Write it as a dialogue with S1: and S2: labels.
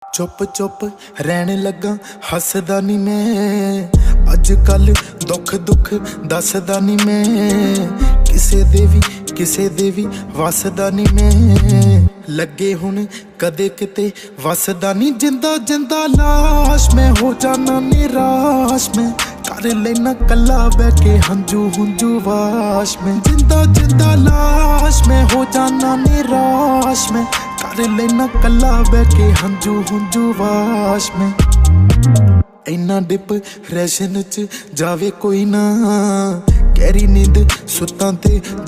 S1: चुप चुप रहने लगा हसदा नी मैं अज कल दुख दुख दसदा नी मैं किसे दे भी वसदा नी मैं लगे हुण कदे किते वसदा नी जिंदा जिंदा लाश मैं हो जाना निराश मैं कर लेना कला बह के हंजू हुंजू वाश में जिंदा जिंदा लाश मैं हो जाना निराश में कर लेना कला बह के हंजू हुंजू वाश में इन्ना डिप्रेशन च जावे कोई ना गहरी नींद सुत्तां ते